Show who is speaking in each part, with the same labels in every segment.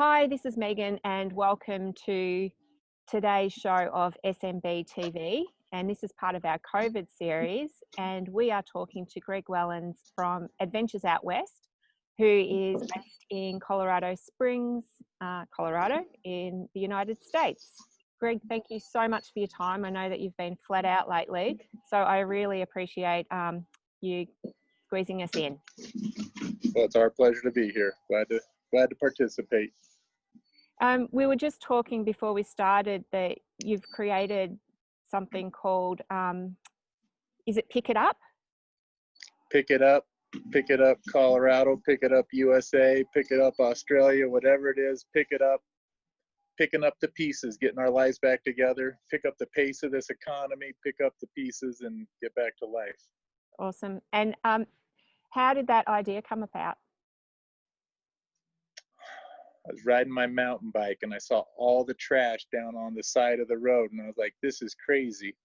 Speaker 1: Hi, this is Megan, and welcome to today's show of SMB TV. And this is part of our COVID series. And we are talking to Greg Wellens from Adventures Out West, who is based in Colorado Springs, Colorado, in the United States. Greg, thank you so much for your time. I know that you've been flat out lately, so I really appreciate you squeezing us in.
Speaker 2: Well, it's our pleasure to be here. Glad to participate.
Speaker 1: We were just talking before we started that you've created something called, is it Pick It Up?
Speaker 2: Pick it up Colorado, pick it up USA, pick it up Australia, whatever it is, pick it up, picking up the pieces, getting our lives back together, pick up the pace of this economy, pick up the pieces and get back to life.
Speaker 1: Awesome. And how did that idea come about?
Speaker 2: I was riding my mountain bike and I saw all the trash down on the side of the road and I was like, this is crazy.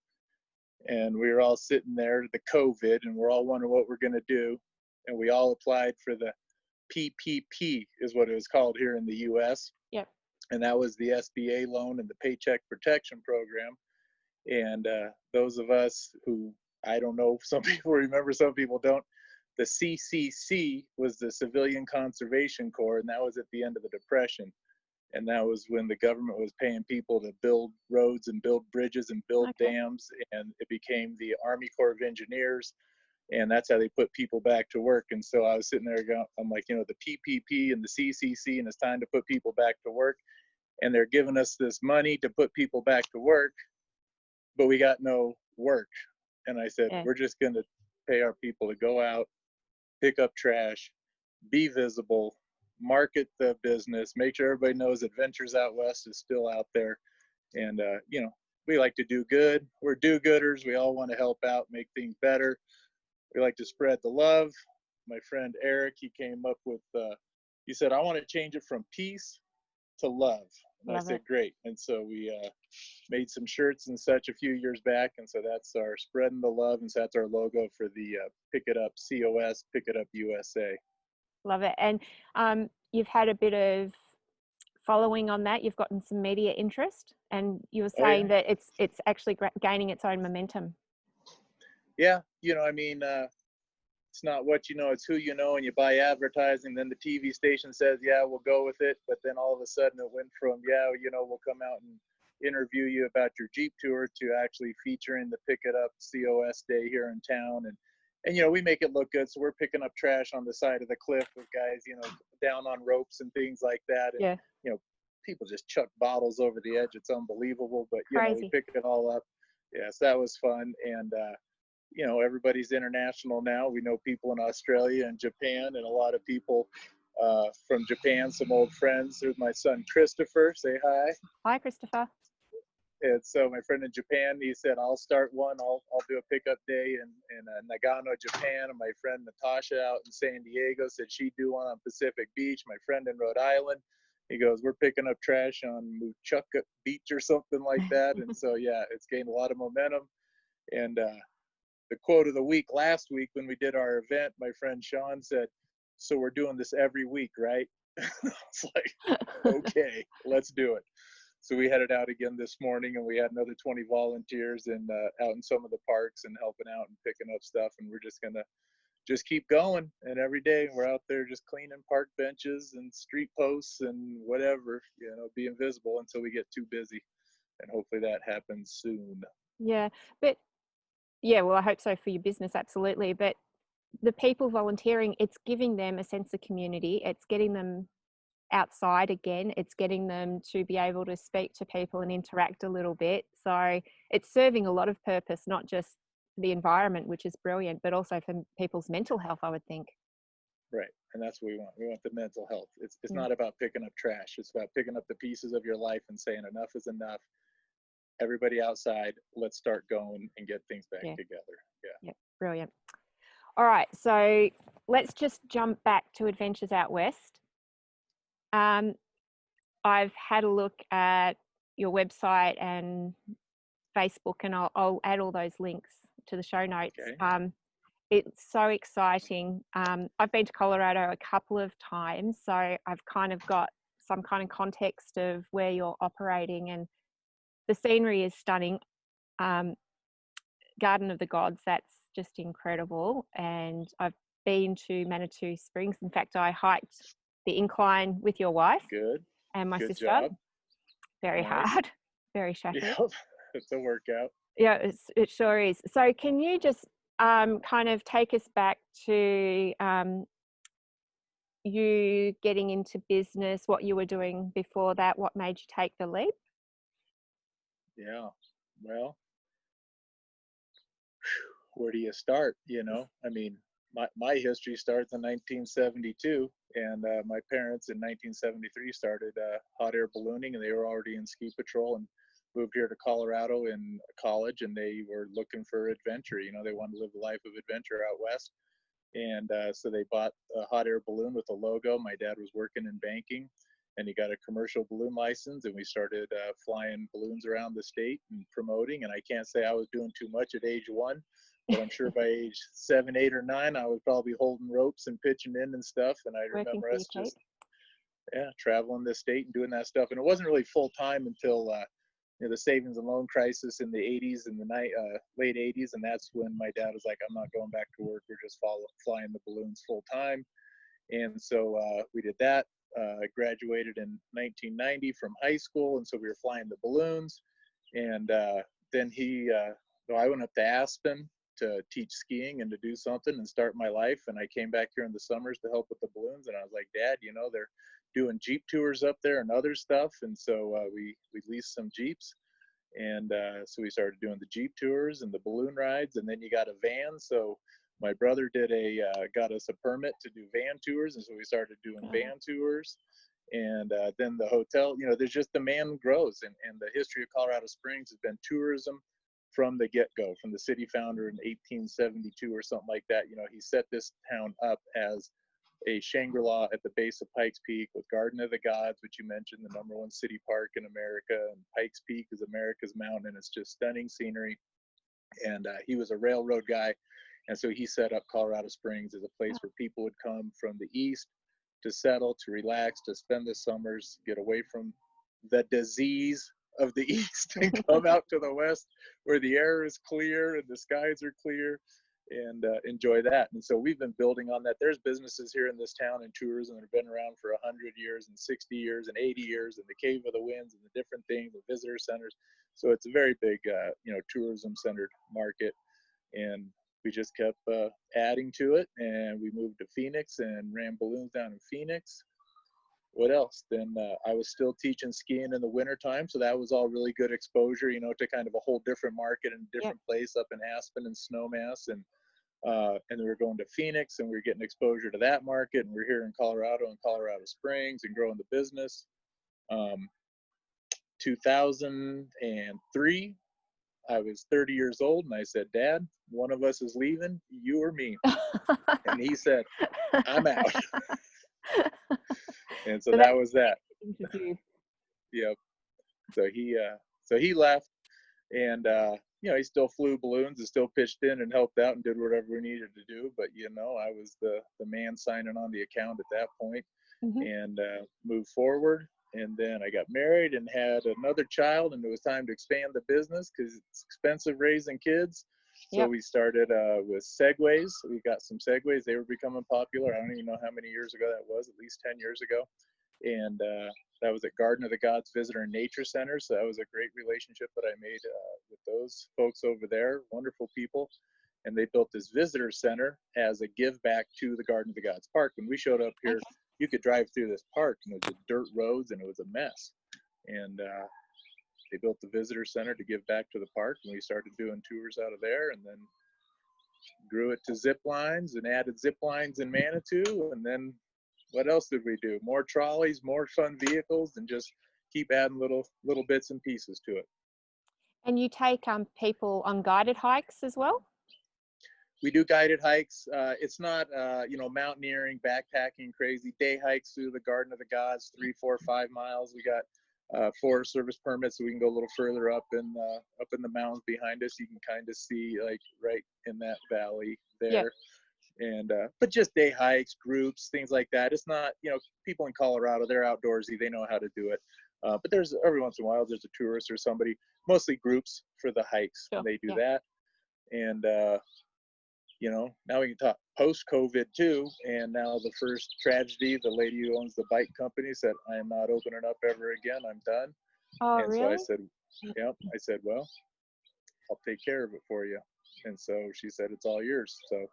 Speaker 2: And we were all sitting there, the COVID, and we're all wondering what we're going to do. And we all applied for the PPP is what it was called here in the US.
Speaker 1: Yep.
Speaker 2: And that was the SBA loan and the Paycheck Protection Program. And those of us who, I don't know, some people remember, some people don't. The CCC was the Civilian Conservation Corps, and that was at the end of the Depression. And that was when the government was paying people to build roads and build bridges and build dams, and it became the Army Corps of Engineers, and that's how they put people back to work. And so I was sitting there going, I'm like, you know, the PPP and the CCC, and it's time to put people back to work. And they're giving us this money to put people back to work, but we got no work. And I said, we're just going to pay our people to go out, pick up trash, be visible, market the business, make sure everybody knows Adventures Out West is still out there. And, you know, we like to do good. We're do-gooders. We all want to help out, make things better. We like to spread the love. My friend Eric, he came up with, he said, I want to change it from peace to love. And I said, great. And so we made some shirts and such a few years back. And so that's our spreading the love. And so that's our logo for the Pick It Up COS, Pick It Up USA.
Speaker 1: Love it. And you've had a bit of following on that. You've gotten some media interest, and you were saying that it's actually gaining its own momentum.
Speaker 2: Yeah. You know, I mean, it's not what you know, it's who you know, and you buy advertising. Then the TV station says, yeah, we'll go with it. But then all of a sudden it went from, yeah, you know, we'll come out and interview you about your Jeep tour to actually featuring the Pick It Up COS Day here in town. And, you know, we make it look good. So we're picking up trash on the side of the cliff with guys, you know, down on ropes and things like that. And, you know, people just chuck bottles over the edge. It's unbelievable. But, you know, we pick it all up. Yes, that was fun. And, you know, everybody's international now. We know people in Australia and Japan, and a lot of people from Japan, some old friends. There's my son, Christopher. Say hi.
Speaker 1: Hi, Christopher.
Speaker 2: And so my friend in Japan, he said, I'll start one. I'll do a pickup day in Nagano, Japan. And my friend Natasha out in San Diego said she'd do one on Pacific Beach. My friend in Rhode Island, he goes, we're picking up trash on Muchuka Beach or something like that. And so, yeah, it's gained a lot of momentum. And the quote of the week last week when we did our event, my friend Sean said, so we're doing this every week, right? It's like, okay, let's do it. So we headed out again this morning, and we had another 20 volunteers and out in some of the parks and helping out and picking up stuff. And we're just going to just keep going. And every day we're out there just cleaning park benches and street posts and whatever, you know, being visible until we get too busy. And hopefully that happens soon.
Speaker 1: Yeah. But yeah, well, I hope so for your business. Absolutely. But the people volunteering, it's giving them a sense of community. It's getting them outside again. It's getting them to be able to speak to people and interact a little bit. So it's serving a lot of purpose, not just the environment, which is brilliant, but also for people's mental health, I would think.
Speaker 2: Right. And that's what we want. We want the mental health. It's not about picking up trash. It's about picking up the pieces of your life and saying enough is enough. Everybody outside, let's start going and get things back together.
Speaker 1: Yeah, brilliant. All right, so let's just jump back to Adventures Out West. I've had a look at your website and Facebook, and I'll add all those links to the show notes. It's so exciting. I've been to Colorado a couple of times, so I've kind of got some kind of context of where you're operating. And the scenery is stunning. Garden of the Gods, that's just incredible. And I've been to Manitou Springs. In fact, I hiked the incline with your wife
Speaker 2: Good.
Speaker 1: and my
Speaker 2: Good
Speaker 1: sister.
Speaker 2: job.
Speaker 1: Very
Speaker 2: Nice.
Speaker 1: hard, very shattering.
Speaker 2: Yeah, it's a workout.
Speaker 1: Yeah, it sure is. So can you just kind of take us back to you getting into business, what you were doing before that, what made you take the leap?
Speaker 2: Yeah. Well, where do you start? I mean, my history starts in 1972, and my parents in 1973 started hot air ballooning, and they were already in ski patrol and moved here to Colorado in college, and they were looking for adventure. They wanted to live a life of adventure out west. And so they bought a hot air balloon with a logo. My dad was working in banking, and he got a commercial balloon license, and we started flying balloons around the state and promoting. And I can't say I was doing too much at age 1, but I'm sure by age 7, 8, or 9, I was probably holding ropes and pitching in and stuff. And I remember us just traveling the state and doing that stuff. And it wasn't really full time until the savings and loan crisis in the 80s and the late 80s, and that's when my dad was like, I'm not going back to work, we're just flying the balloons full time. And so we did that. Graduated in 1990 from high school, and so we were flying the balloons. And then I went up to Aspen to teach skiing and to do something and start my life, and I came back here in the summers to help with the balloons. And I was like, Dad, they're doing Jeep tours up there and other stuff. And so we leased some Jeeps, and so we started doing the Jeep tours and the balloon rides. And then you got a van, so my brother got us a permit to do van tours, and so we started doing van tours. And then the hotel, there's just demand grows, and the history of Colorado Springs has been tourism from the get-go, from the city founder in 1872 or something like that. He set this town up as a Shangri-La at the base of Pikes Peak with Garden of the Gods, which you mentioned, the #1 city park in America. And Pikes Peak is America's mountain, and it's just stunning scenery. And he was a railroad guy, and so he set up Colorado Springs as a place where people would come from the east to settle, to relax, to spend the summers, get away from the disease of the east, and come out to the west where the air is clear and the skies are clear, and enjoy that. And so we've been building on that. There's businesses here in this town in tourism that have been around for 100 years and 60 years and 80 years, and the Cave of the Winds and the different things, the visitor centers. So it's a very big, tourism-centered market. And we just kept adding to it, and we moved to Phoenix and ran balloons down in Phoenix. What else? Then I was still teaching skiing in the wintertime, so that was all really good exposure, to kind of a whole different market and a different place up in Aspen and Snowmass. And we were going to Phoenix, and we were getting exposure to that market, and we're here in Colorado and Colorado Springs and growing the business. 2003, I was 30 years old, and I said, Dad, one of us is leaving, you or me. And he said, I'm out. And so that was that. Yep. So he left, and he still flew balloons and still pitched in and helped out and did whatever we needed to do. But I was the man signing on the account at that point, and moved forward. And then I got married and had another child, and it was time to expand the business because it's expensive raising kids. So we started with Segways. We got some Segways. They were becoming popular. I don't even know how many years ago that was, at least 10 years ago. And that was at Garden of the Gods Visitor and Nature Center. So that was a great relationship that I made with those folks over there, wonderful people. And they built this visitor center as a give back to the Garden of the Gods Park. When we showed up here, you could drive through this park, and it was just dirt roads, and it was a mess. And they built the visitor center to give back to the park, and we started doing tours out of there, and then grew it to zip lines and added zip lines in Manitou. And then what else did we do? More trolleys, more fun vehicles, and just keep adding little bits and pieces to it.
Speaker 1: And you take people on guided hikes as well?
Speaker 2: We do guided hikes. It's not, mountaineering, backpacking, crazy day hikes through the Garden of the Gods, 3, 4, 5 miles. We got Forest Service permits, so we can go a little further up in the mountains behind us. You can kind of see like right in that valley there. And but just day hikes, groups, things like that. It's not, people in Colorado, they're outdoorsy, they know how to do it. But there's every once in a while there's a tourist or somebody, mostly groups for the hikes,
Speaker 1: Sure.
Speaker 2: and they do
Speaker 1: Yeah.
Speaker 2: that. And now we can talk post-COVID too. And now the first tragedy, the lady who owns the bike company said, "I am not opening up ever again. I'm done."
Speaker 1: Oh,
Speaker 2: And so I
Speaker 1: really?
Speaker 2: said, "Yep." I said, "Well, I'll take care of it for you." And so she said, "It's all yours." So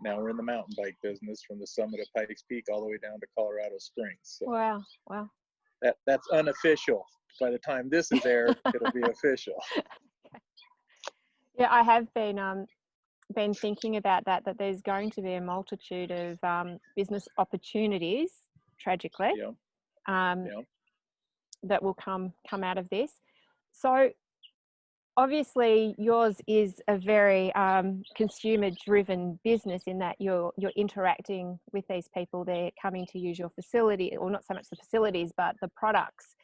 Speaker 2: now we're in the mountain bike business from the summit of Pikes Peak all the way down to Colorado Springs. So
Speaker 1: Wow. Wow.
Speaker 2: that's unofficial. By the time this is aired, it'll be official.
Speaker 1: Yeah, I have been thinking about that there's going to be a multitude of business opportunities, tragically,
Speaker 2: Yeah.
Speaker 1: um,
Speaker 2: Yeah.
Speaker 1: that will come out of this. So obviously yours is a very consumer driven business, in that you're interacting with these people. They're coming to use your facility, or not so much the facilities but the products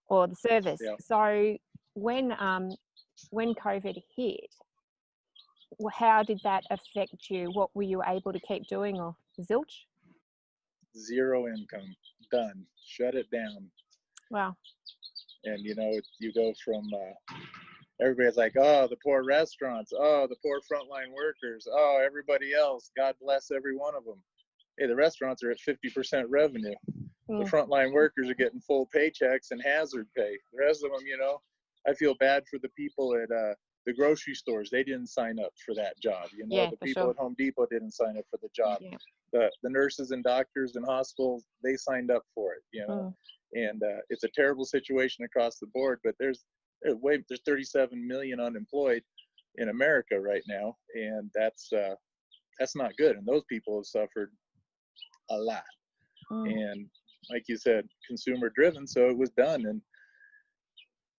Speaker 1: or the service.
Speaker 2: Yeah.
Speaker 1: So when COVID hit, how did that affect you? What were you able to keep doing, or zilch?
Speaker 2: Zero income. Done. Shut it down.
Speaker 1: Wow.
Speaker 2: And you go from everybody's like, "Oh, the poor restaurants. Oh, the poor frontline workers. Oh, everybody else. God bless every one of them." Hey, the restaurants are at 50% revenue. The frontline workers are getting full paychecks and hazard pay. The rest of them, I feel bad for the people at the grocery stores. They didn't sign up for that job.
Speaker 1: Yeah,
Speaker 2: the
Speaker 1: for
Speaker 2: people
Speaker 1: sure.
Speaker 2: at Home Depot didn't sign up for the job.
Speaker 1: Yeah.
Speaker 2: The nurses and doctors and hospitals, they signed up for it. And it's a terrible situation across the board. But there's 37 million unemployed in America right now, and that's not good. And those people have suffered a lot. And like you said, consumer driven, so it was done.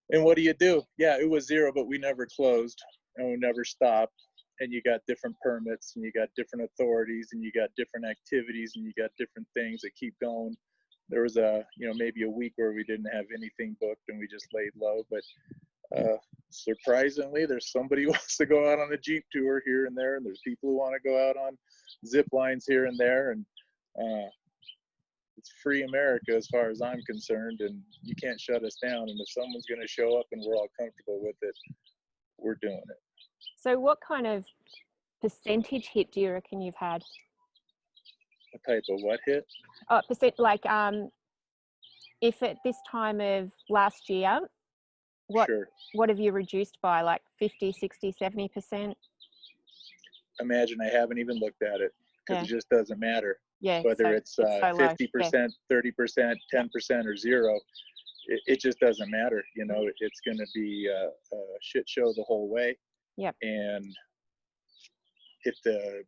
Speaker 2: And what do you do? Yeah, it was zero, but we never closed and we never stopped. And you got different permits, and you got different authorities, and you got different activities, and you got different things that keep going. There was maybe a week where we didn't have anything booked and we just laid low. But surprisingly, there's somebody who wants to go out on a Jeep tour here and there, and there's people who want to go out on zip lines here and there. And it's free America as far as I'm concerned, and you can't shut us down. And if someone's going to show up and we're all comfortable with it, we're doing it.
Speaker 1: So what kind of percentage hit do you reckon you've had?
Speaker 2: A type of what hit?
Speaker 1: Percent, like if at this time of last year, what have you reduced by, like 50, 60, 70%?
Speaker 2: Imagine I haven't even looked at it, because it just doesn't matter.
Speaker 1: Yeah,
Speaker 2: whether it's
Speaker 1: so
Speaker 2: 50%, 30%, 10%, or zero. It just doesn't matter. It's going to be a shit show the whole way.
Speaker 1: Yep.
Speaker 2: And if the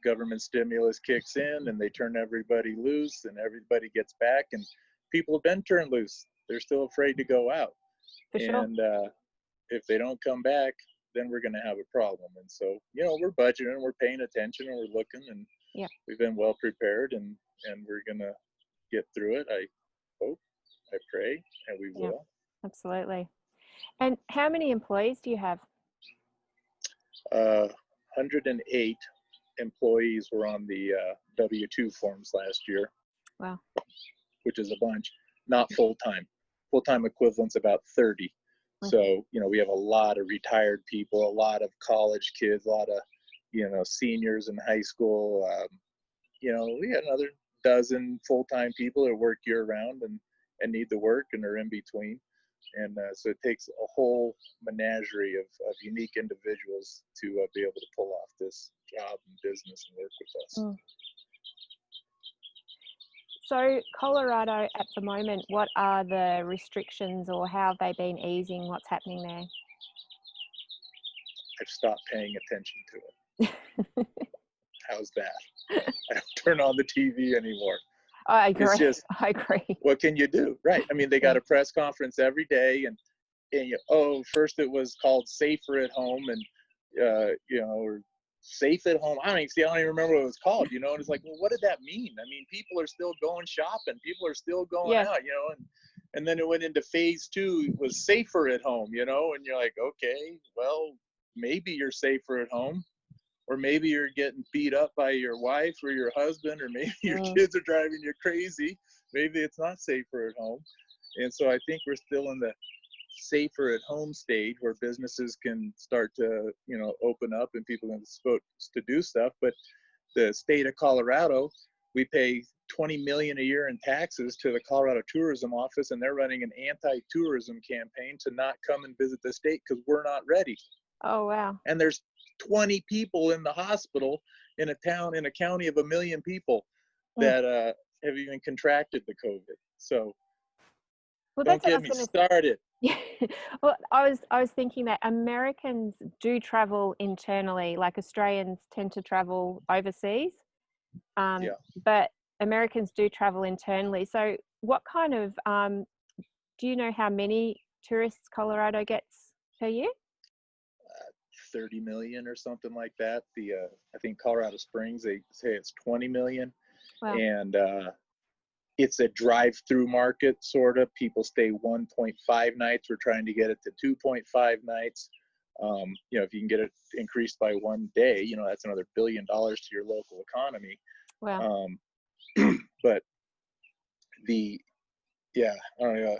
Speaker 2: government stimulus kicks in and they turn everybody loose and everybody gets back, and people have been turned loose, they're still afraid to go out.
Speaker 1: For sure.
Speaker 2: And if they don't come back, then we're going to have a problem. And so, we're budgeting, we're paying attention, and we're looking, and we've been well prepared, and we're going to get through it. I hope, I pray, and we will.
Speaker 1: Absolutely. And how many employees do you have?
Speaker 2: 108 employees were on the W-2 forms last year.
Speaker 1: Wow.
Speaker 2: Which is a bunch. Not full-time. Full-time equivalent's about 30. So, we have a lot of retired people, a lot of college kids, a lot of, seniors in high school. We had another dozen full-time people that work year-round and need the work and are in between. And so it takes a whole menagerie of unique individuals to be able to pull off this job and business and work with us.
Speaker 1: So Colorado at the moment, what are the restrictions, or how have they been easing? What's happening there?
Speaker 2: I've stopped paying attention to it. How's that? I don't turn on the TV anymore.
Speaker 1: I agree.
Speaker 2: It's just,
Speaker 1: I agree.
Speaker 2: What can you do? Right. I mean, they got a press conference every day, and first it was called Safer at Home, and or Safe at Home. I don't even remember what it was called, and it's like, well, what did that mean? I mean, people are still going shopping, people are still going out, and then it went into phase 2. It was Safer at Home, and you're like, okay, well, maybe you're safer at home. or maybe you're getting beat up by your wife or your husband, or maybe your kids are driving you crazy. Maybe it's not safer at home. And so I think we're still in the safer at home stage where businesses can start to, open up and people can supposed to do stuff. But the state of Colorado, we pay $20 million a year in taxes to the Colorado Tourism Office, and they're running an anti-tourism campaign to not come and visit the state because we're not ready.
Speaker 1: Oh, wow.
Speaker 2: And there's 20 people in the hospital in a county of 1 million people that have even contracted the COVID. So don't get me started.
Speaker 1: Yeah. Well, I was thinking that Americans do travel internally, like Australians tend to travel overseas. But Americans do travel internally. So what kind of, do you know how many tourists Colorado gets per year?
Speaker 2: 30 million or something like that. I think Colorado Springs, they say it's 20 million. Wow. And it's a drive-through market, sort of. People stay 1.5 nights. We're trying to get it to 2.5 nights. If you can get it increased by one day, that's another $1 billion to your local economy.
Speaker 1: Wow.
Speaker 2: But I don't know,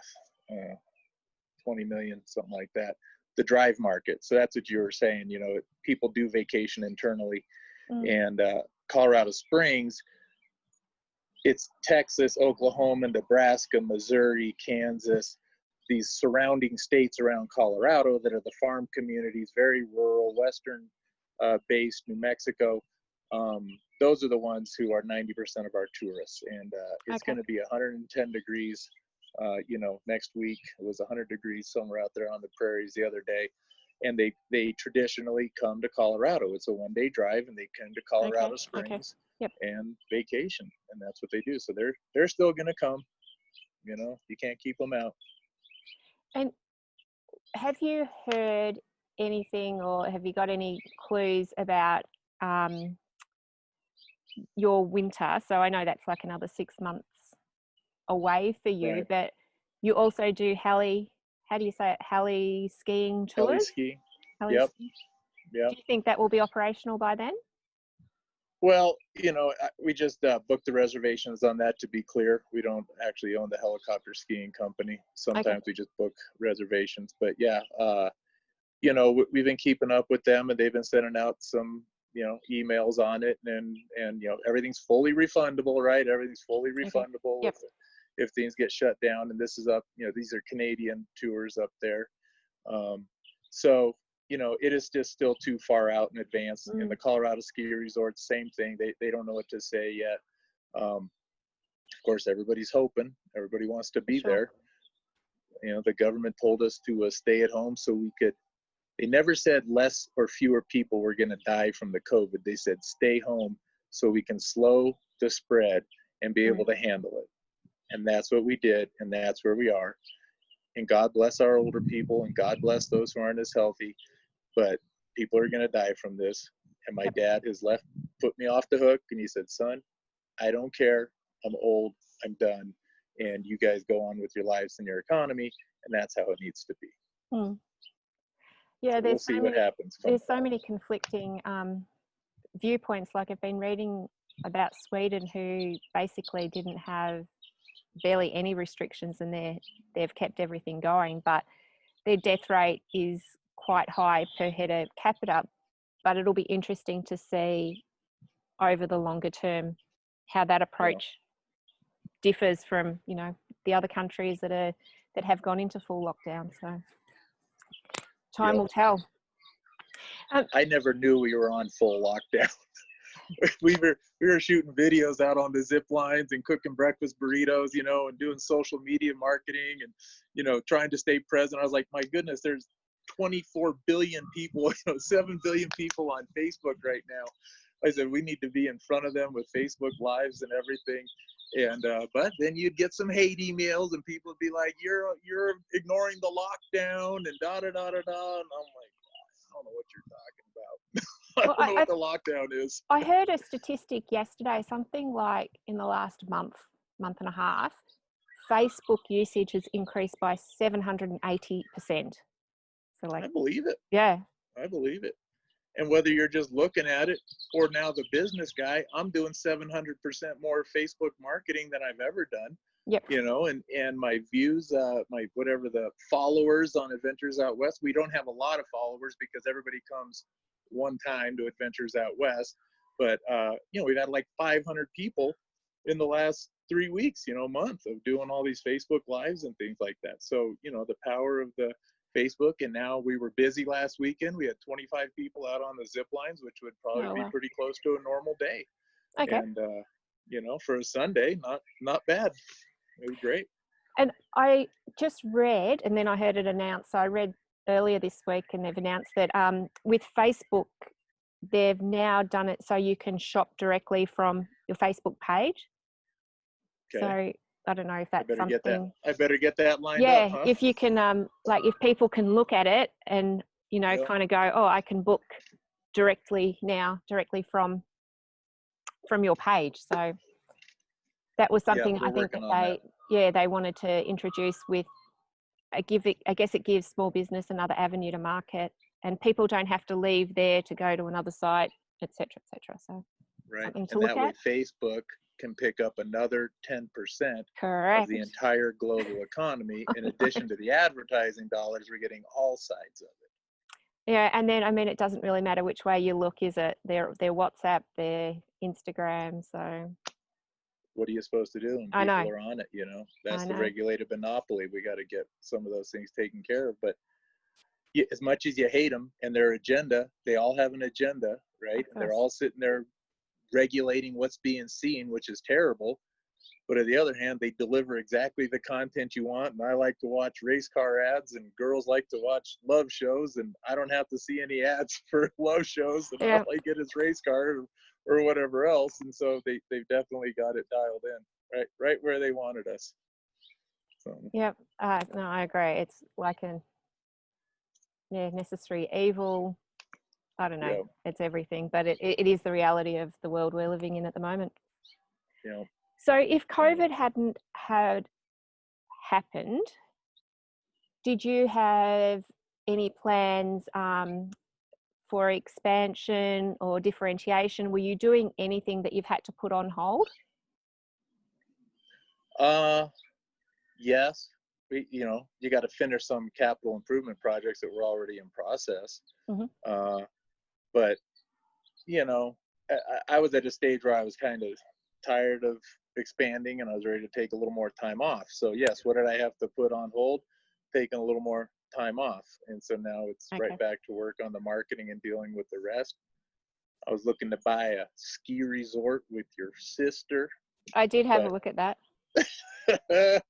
Speaker 2: 20 million, something like that. The drive market. So that's what you were saying, people do vacation internally. And Colorado Springs, it's Texas, Oklahoma, Nebraska, Missouri, Kansas, these surrounding states around Colorado that are the farm communities, very rural, western based, New Mexico. Those are the ones who are 90% of our tourists. And it's going to be 110 degrees. Next week it was 100 degrees somewhere out there on the prairies the other day. And they traditionally come to Colorado. It's a one-day drive, and they come to Colorado Springs and vacation, and that's what they do. So they're still going to come. You can't keep them out.
Speaker 1: And have you heard anything, or have you got any clues about your winter? So I know that's like another 6 months away for you, right. But you also do heli. How do you say it? Heli skiing tours?
Speaker 2: Heli ski.
Speaker 1: Yep. Do you think that will be operational by then?
Speaker 2: Well, we just booked the reservations on that, to be clear. We don't actually own the helicopter skiing company. Sometimes we just book reservations. But we've been keeping up with them, and they've been sending out some, emails on it, and everything's fully refundable, right? Everything's fully refundable. Yep. If things get shut down, and this is up, these are Canadian tours up there. So, it is just still too far out in advance. In the Colorado ski resorts, same thing. They don't know what to say yet. Of course, everybody's hoping. Everybody wants to be there. The government told us to stay at home so we could. They never said less or fewer people were going to die from the COVID. They said stay home so we can slow the spread and be able to handle it. And that's what we did, and that's where we are. And God bless our older people, and God bless those who aren't as healthy. But people are going to die from this. And my dad has put me off the hook, and he said, son, I don't care. I'm old. I'm done. And you guys go on with your lives and your economy, and that's how it needs to be.
Speaker 1: Yeah,
Speaker 2: so we'll see what happens.
Speaker 1: There's so many conflicting viewpoints. Like I've been reading about Sweden, who basically didn't have barely any restrictions, and they've kept everything going, but their death rate is quite high per head of capita. But it'll be interesting to see over the longer term how that approach differs from the other countries that have gone into full lockdown. So time will tell.
Speaker 2: I never knew we were on full lockdown. we were shooting videos out on the zip lines and cooking breakfast burritos, and doing social media marketing and, trying to stay present. I was like, my goodness, there's 24 billion people, 7 billion people on Facebook right now. I said, we need to be in front of them with Facebook Lives and everything. And, but then you'd get some hate emails and people would be like, you're ignoring the lockdown and da-da-da-da-da. And I'm like, I don't know what you're talking about. I don't know what the lockdown is.
Speaker 1: I heard a statistic yesterday, something like in the last month and a half, Facebook usage has increased by 780%. So
Speaker 2: I believe it.
Speaker 1: Yeah.
Speaker 2: I believe it. And whether you're just looking at it or now the business guy, I'm doing 700% more Facebook marketing than I've ever done.
Speaker 1: Yep.
Speaker 2: You know, and my views, my whatever the followers on Adventures Out West, we don't have a lot of followers because everybody comes one time to Adventures Out West. But, you know, we've had like 500 people in the last 3 weeks, you know, month of doing all these Facebook Lives and things like that. So, you know, the power of the Facebook. And now we were busy last weekend. We had 25 people out on the zip lines, which would probably be pretty close to a normal day.
Speaker 1: Okay.
Speaker 2: And, you know, for a Sunday, not bad. It was great.
Speaker 1: And I just read, and then I heard it announced. So I read earlier this week, and they've announced that with Facebook, they've now done it so you can shop directly from your Facebook page.
Speaker 2: Okay.
Speaker 1: So I don't know if that's something.
Speaker 2: I better get that lined up.
Speaker 1: Yeah,
Speaker 2: Huh?
Speaker 1: if you can, like, if people can look at it and, you know, kind of go, oh, I can book directly from your page. So that was something I think that they wanted to introduce with I guess it gives small business another avenue to market, and people don't have to leave there to go to another site, etc., etc. So something to look at.
Speaker 2: And that way Facebook can pick up another 10% of the entire global economy. In addition to the advertising dollars, we're getting all sides of it.
Speaker 1: Yeah, and then I mean, it doesn't really matter which way you look, is it? Their WhatsApp, their Instagram. So
Speaker 2: what are you supposed to do when people are on it? You know, that's the regulated monopoly. We got to get some of those things taken care of. But as much as you hate them and their agenda, they all have an agenda, right? And they're all sitting there regulating what's being seen, which is terrible. But on the other hand, they deliver exactly the content you want. And I like to watch race car ads, and girls like to watch love shows, and I don't have to see any ads for love shows. And all I get is race car or whatever else. And so they've definitely got it dialed in right where they wanted us. So.
Speaker 1: Yep. No, I agree. It's like necessary evil. I don't know. It's everything, but it is the reality of the world we're living in at the moment.
Speaker 2: Yeah.
Speaker 1: So if COVID hadn't happened, did you have any plans for expansion or differentiation? Were you doing anything that you've had to put on hold?
Speaker 2: Yes. You got to finish some capital improvement projects that were already in process.
Speaker 1: Mm-hmm.
Speaker 2: But, you know, I was at a stage where I was kind of tired of expanding and I was ready to take a little more time off. So yes, what did I have to put on hold? Taking a little more time off. And so now it's right back to work on the marketing and dealing with the rest. I was looking to buy a ski resort with your sister.
Speaker 1: I did have a look at that.
Speaker 2: It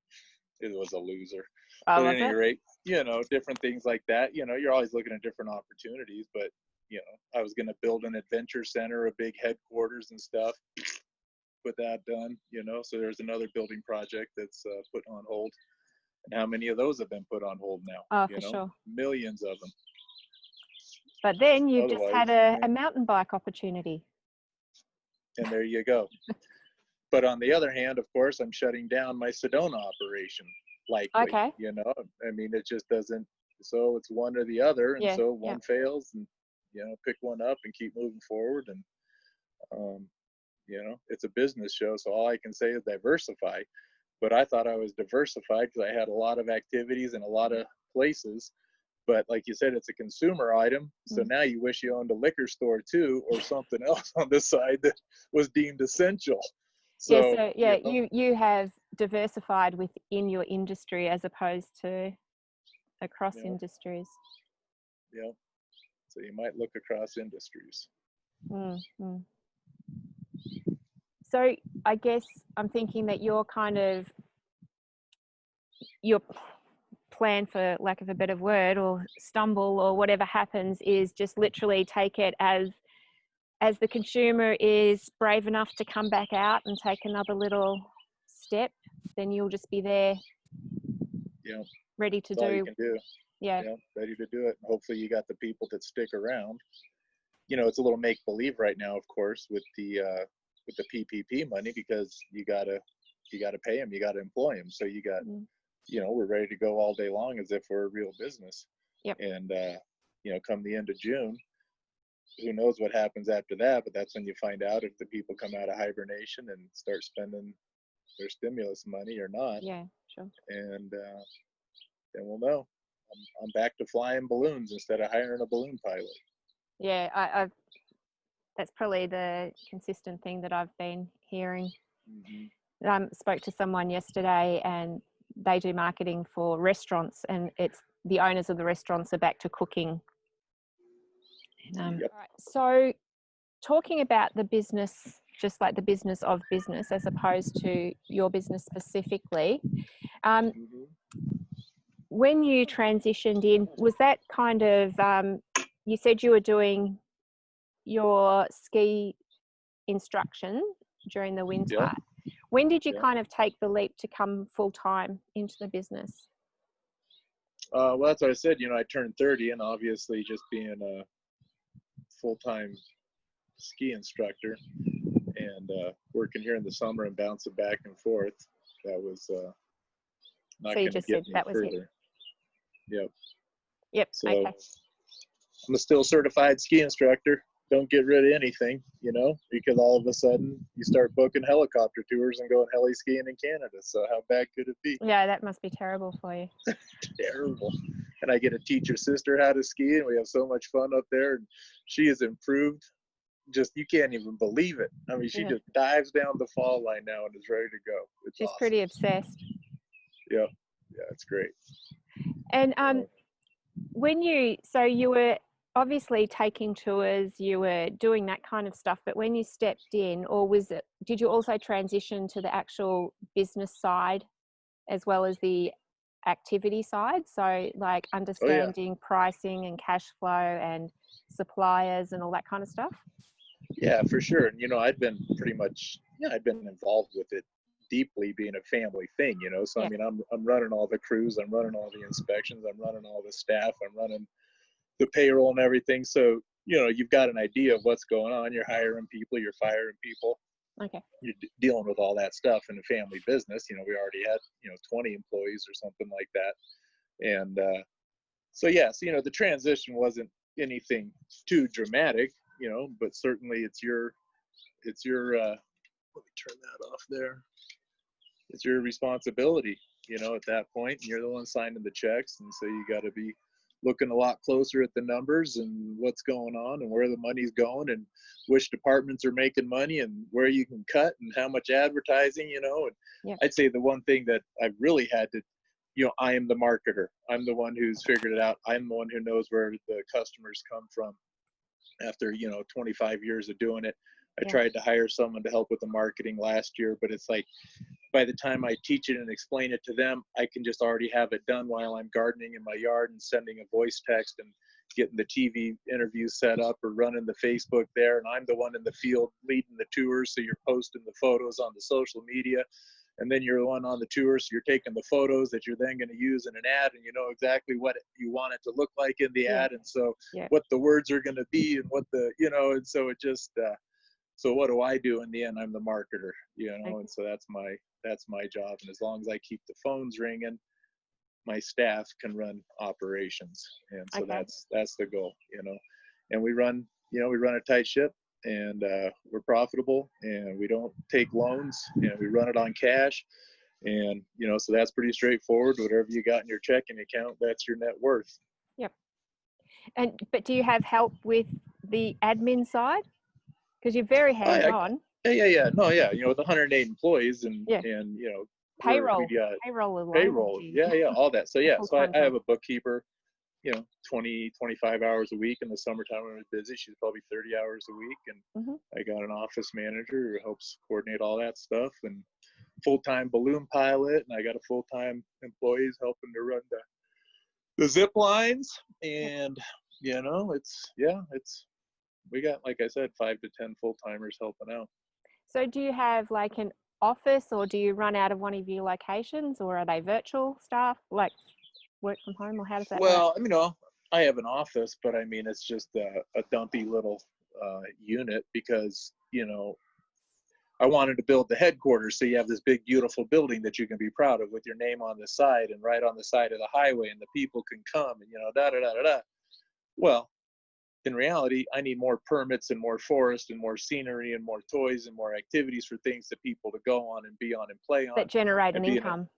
Speaker 2: was a loser.
Speaker 1: Oh,
Speaker 2: but at any rate, you know, different things like that. You know, you're always looking at different opportunities, but you know, I was going to build an adventure center, a big headquarters and stuff. Put that done, you know, so there's another building project that's put on hold. And how many of those have been put on hold now?
Speaker 1: Oh, for sure.
Speaker 2: Millions of them.
Speaker 1: But then you've just had a mountain bike opportunity.
Speaker 2: And there you go. But on the other hand, of course, I'm shutting down my Sedona operation, likely.
Speaker 1: Okay.
Speaker 2: You know, I mean, it just doesn't. So it's one or the other, and so one fails, and you know, pick one up and keep moving forward. And you know, it's a business show, so all I can say is diversify. But I thought I was diversified because I had a lot of activities in a lot of places. But like you said, it's a consumer item. So now you wish you owned a liquor store too, or something else on the side that was deemed essential. So,
Speaker 1: you have diversified within your industry as opposed to across industries.
Speaker 2: Yeah. So you might look across industries.
Speaker 1: Mm-hmm. So I guess I'm thinking that your plan, for lack of a better word, or stumble or whatever happens, is just literally take it as the consumer is brave enough to come back out and take another little step, then you'll just be there.
Speaker 2: Yeah.
Speaker 1: Ready to
Speaker 2: That's all you can do.
Speaker 1: Yeah.
Speaker 2: Ready to do it. Hopefully you got the people that stick around. You know, it's a little make believe right now, of course, with the PPP money, because you gotta pay them, you gotta employ them. So you got, you know, we're ready to go all day long as if we're a real business.
Speaker 1: Yep.
Speaker 2: And you know, come the end of June, who knows what happens after that, but that's when you find out if the people come out of hibernation and start spending their stimulus money or not.
Speaker 1: Yeah, sure.
Speaker 2: And then we'll know. I'm back to flying balloons instead of hiring a balloon pilot.
Speaker 1: Yeah, I've that's probably the consistent thing that I've been hearing. Spoke to someone yesterday, and they do marketing for restaurants, and it's the owners of the restaurants are back to cooking.
Speaker 2: Yep.
Speaker 1: Right, so talking about the business, just like the business of business, as opposed to your business specifically, when you transitioned in, was that kind of, you said you were doing your ski instruction during the winter.
Speaker 2: Yep.
Speaker 1: When did you
Speaker 2: Yep.
Speaker 1: kind of take the leap to come full-time into the business?
Speaker 2: Well, that's what I said. I turned 30, and obviously just being a full-time ski instructor and working here in the summer and bouncing back and forth, that was not
Speaker 1: So you
Speaker 2: going to
Speaker 1: just
Speaker 2: get
Speaker 1: said
Speaker 2: me
Speaker 1: that was it.
Speaker 2: further. Yep.
Speaker 1: Yep.
Speaker 2: So
Speaker 1: Okay.
Speaker 2: I'm a still certified ski instructor. Don't get rid of anything, because all of a sudden you start booking helicopter tours and going heli skiing in Canada. So how bad could it be?
Speaker 1: Yeah, that must be terrible for you.
Speaker 2: Terrible. And I get to teach your sister how to ski, and we have so much fun up there. And she has improved. Just, you can't even believe it. I mean, she just dives down the fall line now and is ready to go.
Speaker 1: She's
Speaker 2: awesome.
Speaker 1: pretty obsessed.
Speaker 2: Yeah, it's great.
Speaker 1: And so you were obviously taking tours, you were doing that kind of stuff, but when you stepped in, or did you also transition to the actual business side as well as the activity side? So like understanding pricing and cash flow and suppliers and all that kind of stuff?
Speaker 2: Yeah, for sure. And, I'd been I'd been involved with it deeply, being a family thing, so I mean, I'm running all the crews, I'm running all the inspections, I'm running all the staff, I'm running the payroll and everything. So you've got an idea of what's going on. You're hiring people, you're firing people, you're dealing with all that stuff in a family business. We already had 20 employees or something like that. And so the transition wasn't anything too dramatic, but certainly it's your let me turn that off there. It's your responsibility, at that point. You're the one signing the checks, and so you got to be looking a lot closer at the numbers and what's going on and where the money's going and which departments are making money and where you can cut and how much advertising, and I'd say the one thing that I've really had to, I am the marketer. I'm the one who's figured it out. I'm the one who knows where the customers come from after 25 years of doing it. I tried to hire someone to help with the marketing last year, but it's like, by the time I teach it and explain it to them, I can just already have it done while I'm gardening in my yard and sending a voice text and getting the TV interviews set up or running the Facebook there. And I'm the one in the field leading the tours. So you're posting the photos on the social media, and then you're the one on the tour. So you're taking the photos that you're then going to use in an ad, and you know exactly what you want it to look like in the ad. And so what the words are going to be and what the, and so it just, so what do I do in the end? I'm the marketer, and so that's my job. And as long as I keep the phones ringing, my staff can run operations. And so that's the goal, and we run a tight ship, and we're profitable, and we don't take loans, and we run it on cash. And, so that's pretty straightforward. Whatever you got in your checking account, that's your net worth.
Speaker 1: Yep. But do you have help with the admin side? Because you're very hands-on.
Speaker 2: Yeah. No, yeah. With 108 employees and
Speaker 1: payroll.
Speaker 2: Payroll. Yeah. All that. So so I have a bookkeeper, 20, 25 hours a week. In the summertime when I'm busy, she's probably 30 hours a week. And I got an office manager who helps coordinate all that stuff, and full-time balloon pilot. And I got a full-time employees helping to run the zip lines. And, we got, like I said, 5 to 10 full-timers helping out.
Speaker 1: So do you have like an office, or do you run out of one of your locations, or are they virtual staff, like work from home, or how does that work?
Speaker 2: Well, I have an office, but I mean, it's just a dumpy little unit because, I wanted to build the headquarters. So you have this big, beautiful building that you can be proud of with your name on the side and right on the side of the highway, and the people can come and, da, da, da, da, da. Well, in reality, I need more permits and more forest and more scenery and more toys and more activities for things that people to go on and be on and play on.
Speaker 1: That generate an
Speaker 2: and
Speaker 1: income.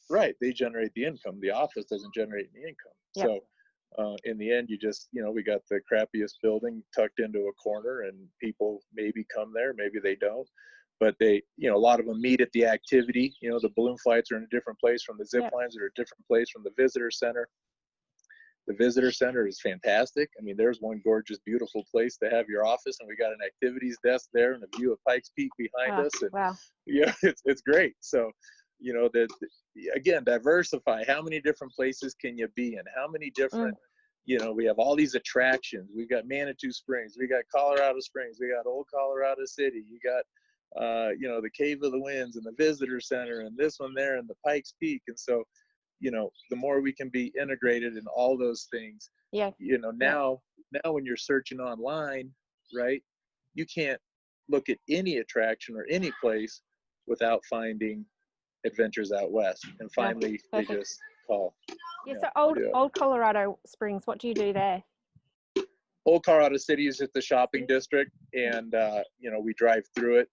Speaker 2: Right. They generate the income. The office doesn't generate any income.
Speaker 1: Yep.
Speaker 2: So in the end, you just, we got the crappiest building tucked into a corner, and people maybe come there, maybe they don't. But they, a lot of them meet at the activity. The balloon flights are in a different place from the zip
Speaker 1: Yep.
Speaker 2: lines are a different place from the visitor center. The visitor center is fantastic. I mean, there's one gorgeous, beautiful place to have your office, and we got an activities desk there and a view of Pikes Peak behind us. And
Speaker 1: wow.
Speaker 2: It's great. So, again, diversify. How many different places can you be in? How many different, we have all these attractions. We've got Manitou Springs. We got Colorado Springs. We got Old Colorado City. You got, the Cave of the Winds and the Visitor Center and this one there and the Pikes Peak. And so, the more we can be integrated in all those things, now when you're searching online, right, you can't look at any attraction or any place without finding Adventures Out West. And finally, they just call.
Speaker 1: So Old Colorado Springs, what do you do there?
Speaker 2: Old Colorado City is just the shopping district, and we drive through it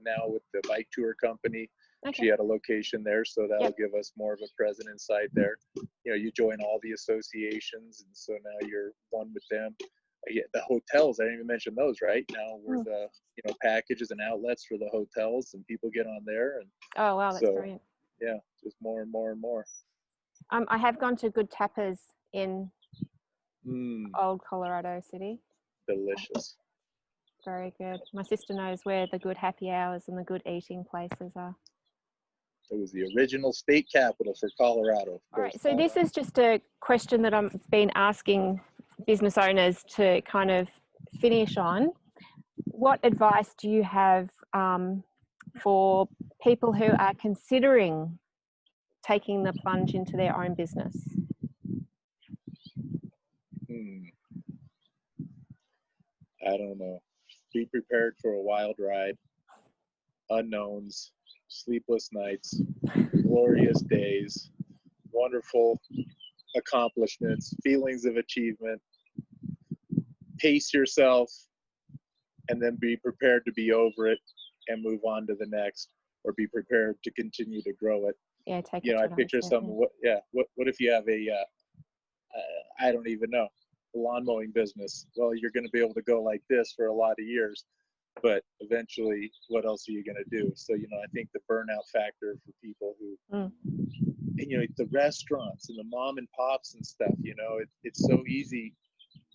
Speaker 2: now with the bike tour company. Okay. She had a location there, so that'll give us more of a presence inside there. You join all the associations, and so now you're one with them. The hotels, I didn't even mention those, right? Now we're the packages and outlets for the hotels, and people get on there. And
Speaker 1: oh wow, that's brilliant.
Speaker 2: Yeah, just more and more and more.
Speaker 1: I have gone to good tapas in Old Colorado City.
Speaker 2: Delicious.
Speaker 1: Very good. My sister knows where the good happy hours and the good eating places are.
Speaker 2: It was the original state capital for Colorado.
Speaker 1: All right, so this is just a question that I've been asking business owners to kind of finish on. What advice do you have for people who are considering taking the plunge into their own business?
Speaker 2: I don't know. Be prepared for a wild ride, unknowns, sleepless nights, glorious days, wonderful accomplishments, feelings of achievement. Pace yourself, and then be prepared to be over it and move on to the next, or be prepared to continue to grow it.
Speaker 1: Yeah, take it.
Speaker 2: I picture what if you have a I don't even know, a lawn mowing business? Well, you're going to be able to go like this for a lot of years, but eventually, what else are you going to do? So, I think the burnout factor for people who, and, the restaurants and the mom and pops and stuff, it's so easy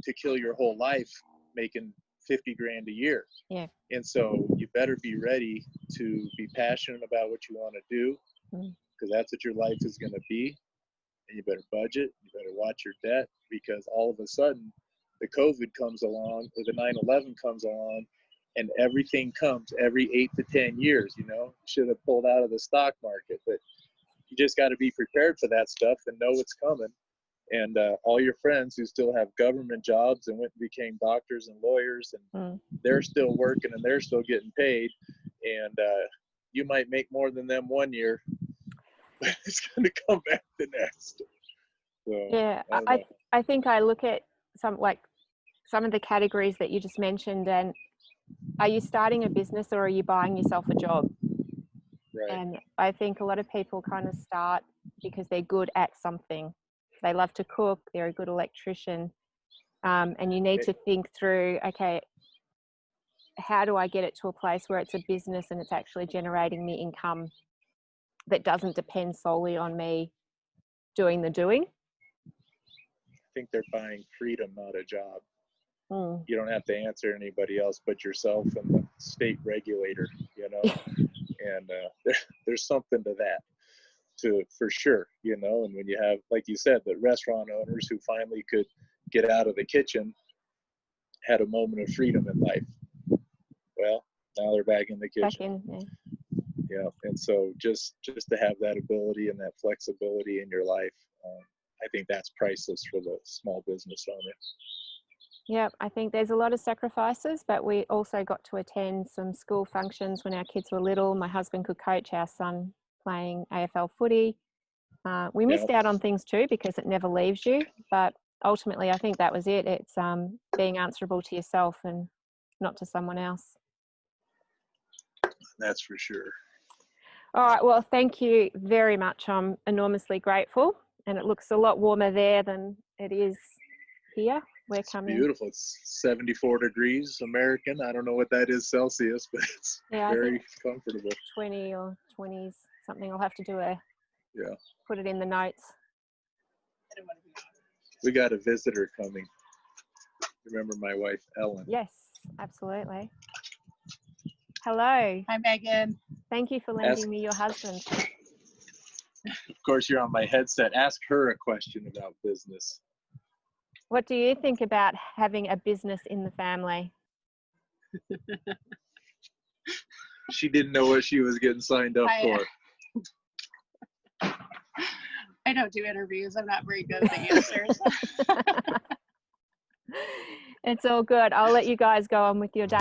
Speaker 2: to kill your whole life making 50 grand a year.
Speaker 1: Yeah.
Speaker 2: And so you better be ready to be passionate about what you want to do, because that's what your life is going to be. And you better budget, you better watch your debt, because all of a sudden the COVID comes along, or the 9/11 comes along, and everything comes every 8 to 10 years. Should have pulled out of the stock market, but you just got to be prepared for that stuff and know what's coming. And all your friends who still have government jobs and went and became doctors and lawyers, and they're still working and they're still getting paid, and you might make more than them one year, but it's going to come back the next. So,
Speaker 1: yeah, I think I look at some of the categories that you just mentioned, and are you starting a business or are you buying yourself a job?
Speaker 2: Right.
Speaker 1: And I think a lot of people kind of start because they're good at something. They love to cook, they're a good electrician, and you need to think through, okay, how do I get it to a place where it's a business and it's actually generating me income that doesn't depend solely on me doing the doing?
Speaker 2: I think they're buying freedom, not a job. You don't have to answer anybody else but yourself and the state regulator, and there's something to that, for sure, and when you have, like you said, the restaurant owners who finally could get out of the kitchen had a moment of freedom in life. Well, now they're back in the kitchen. Yeah. And so just to have that ability and that flexibility in your life, I think that's priceless for the small business owner.
Speaker 1: Yeah, I think there's a lot of sacrifices, but we also got to attend some school functions when our kids were little. My husband could coach our son playing AFL footy. We missed out on things too because it never leaves you, but ultimately, I think that was it. It's being answerable to yourself and not to someone else.
Speaker 2: That's for sure.
Speaker 1: All right, well, thank you very much. I'm enormously grateful, and it looks a lot warmer there than it is here. We're coming.
Speaker 2: Beautiful. It's 74 degrees American. I don't know what that is Celsius, but it's very comfortable.
Speaker 1: 20 or 20s, something. I'll have to do
Speaker 2: yeah.
Speaker 1: Put it in the notes.
Speaker 2: We got a visitor coming. Remember my wife, Ellen?
Speaker 1: Yes, absolutely. Hello.
Speaker 3: Hi, Megan.
Speaker 1: Thank you for lending me your husband.
Speaker 2: Of course, you're on my headset. Ask her a question about business.
Speaker 1: What do you think about having a business in the family?
Speaker 2: She didn't know what she was getting signed up for.
Speaker 3: I don't do interviews. I'm not very good at the answers.
Speaker 1: It's all good. I'll let you guys go on with your day.